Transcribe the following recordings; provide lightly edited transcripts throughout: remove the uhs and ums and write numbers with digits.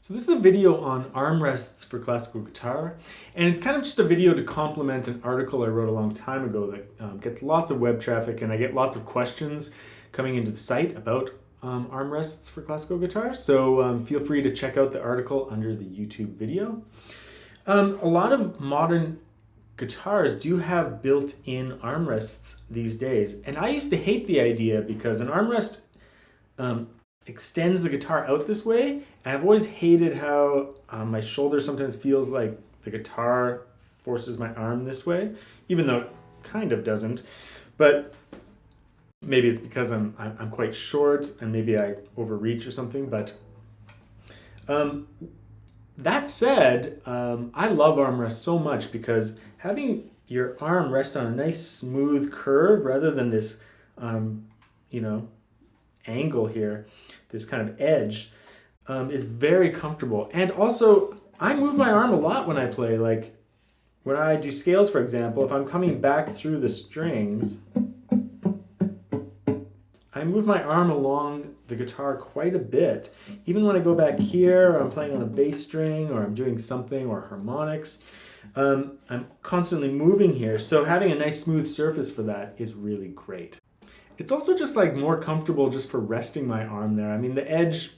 So this is a video on armrests for classical guitar, and it's kind of just a video to complement an article I wrote a long time ago that gets lots of web traffic, and I get lots of questions coming into the site about armrests for classical guitar. So feel free to check out the article under the YouTube video. A lot of modern guitars do have built-in armrests these days, and I used to hate the idea because an armrest extends the guitar out this way, and I've always hated how my shoulder sometimes feels like the guitar forces my arm this way, even though it kind of doesn't. But maybe it's because I'm quite short and maybe I overreach or something. But that said, I love armrests so much because having your arm rest on a nice smooth curve rather than this, angle here, this kind of edge, is very comfortable. And also, I move my arm a lot when I play. Like when I do scales, for example, if I'm coming back through the strings, I move my arm along the guitar quite a bit. Even when I go back here, or I'm playing on a bass string, or I'm doing something, or harmonics, I'm constantly moving here. So having a nice smooth surface for that is really great. It's also just like more comfortable just for resting my arm there. I mean, the edge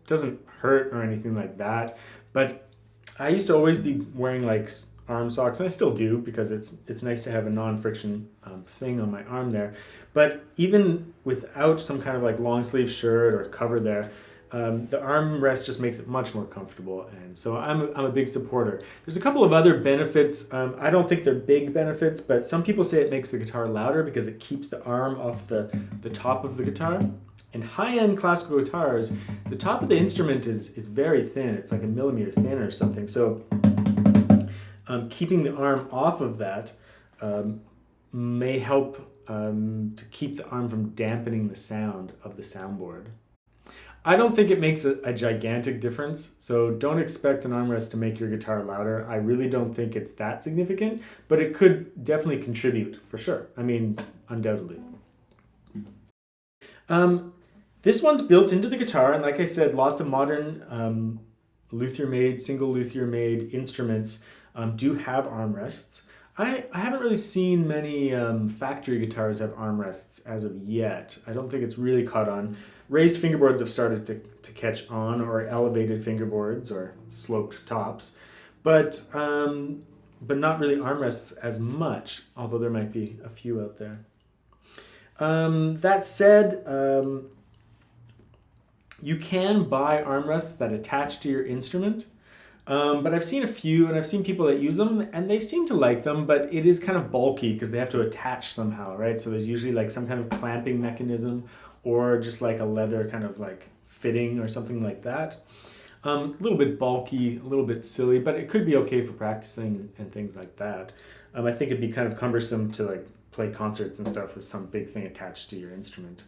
doesn't hurt or anything like that, but I used to always be wearing like arm socks, and I still do because it's nice to have a non-friction thing on my arm there. But even without some kind of like long sleeve shirt or cover there, the armrest just makes it much more comfortable, and so I'm a big supporter. There's a couple of other benefits. I don't think they're big benefits, but some people say it makes the guitar louder because it keeps the arm off the top of the guitar. In high-end classical guitars, the top of the instrument is very thin. It's like a millimeter thin or something. So keeping the arm off of that may help to keep the arm from dampening the sound of the soundboard. I don't think it makes a gigantic difference, so don't expect an armrest to make your guitar louder. I really don't think it's that significant, but it could definitely contribute, for sure. I mean, undoubtedly. This one's built into the guitar, and like I said, lots of modern luthier-made, single luthier-made instruments do have armrests. I haven't really seen many factory guitars have armrests as of yet. I don't think it's really caught on. Raised fingerboards have started to catch on, or elevated fingerboards, or sloped tops, but not really armrests as much, although there might be a few out there. That said, you can buy armrests that attach to your instrument. But I've seen a few, and I've seen people that use them, and they seem to like them, but it is kind of bulky because they have to attach somehow, right? So there's usually like some kind of clamping mechanism, or just like a leather kind of like fitting or something like that. A little bit bulky, a little bit silly, but it could be okay for practicing and things like that. I think it'd be kind of cumbersome to like play concerts and stuff with some big thing attached to your instrument.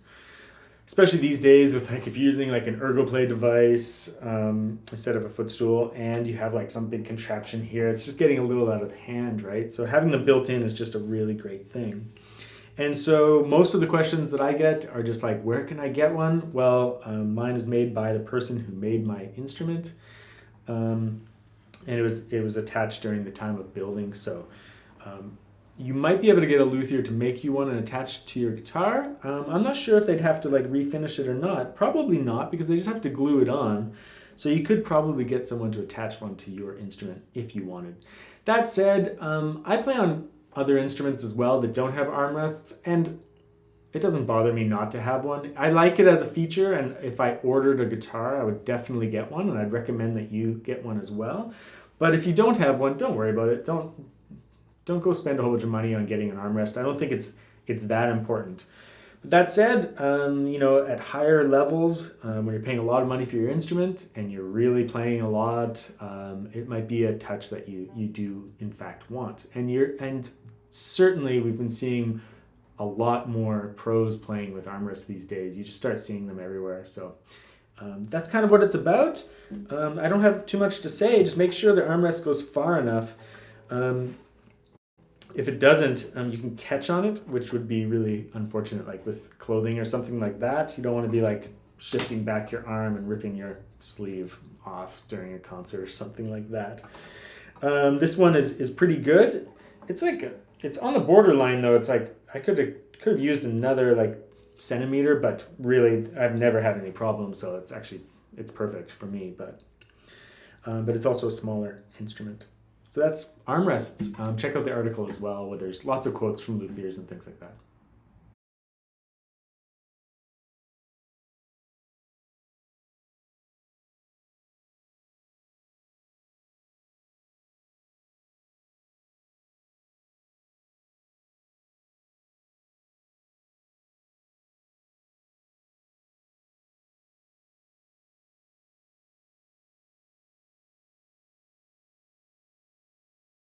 Especially these days with like if you're using like an ergoplay device instead of a footstool, and you have like some big contraption here, it's just getting a little out of hand, right? So having them built in is just a really great thing. And so most of the questions that I get are just like, where can I get one? Well, mine is made by the person who made my instrument, and it was attached during the time of building. So you might be able to get a luthier to make you one and attach it to your guitar. I'm not sure if they'd have to like refinish it or not. Probably not, because they just have to glue it on. So you could probably get someone to attach one to your instrument if you wanted. That said, I play on other instruments as well that don't have armrests, and it doesn't bother me not to have one. I like it as a feature, and if I ordered a guitar, I would definitely get one, and I'd recommend that you get one as well. But if you don't have one, don't worry about it. Don't go spend a whole bunch of money on getting an armrest. I don't think it's that important. But that said, at higher levels, when you're paying a lot of money for your instrument and you're really playing a lot, it might be a touch that you do in fact want. And certainly we've been seeing a lot more pros playing with armrests these days. You just start seeing them everywhere. So that's kind of what it's about. I don't have too much to say. Just make sure the armrest goes far enough. If it doesn't, you can catch on it, which would be really unfortunate, like with clothing or something like that. You don't want to be like shifting back your arm and ripping your sleeve off during a concert or something like that. This one is pretty good. It's on the borderline though. It's like I could have used another like centimeter, but really I've never had any problems, so it's perfect for me. But it's also a smaller instrument. So that's armrests. Check out the article as well, where there's lots of quotes from luthiers and things like that.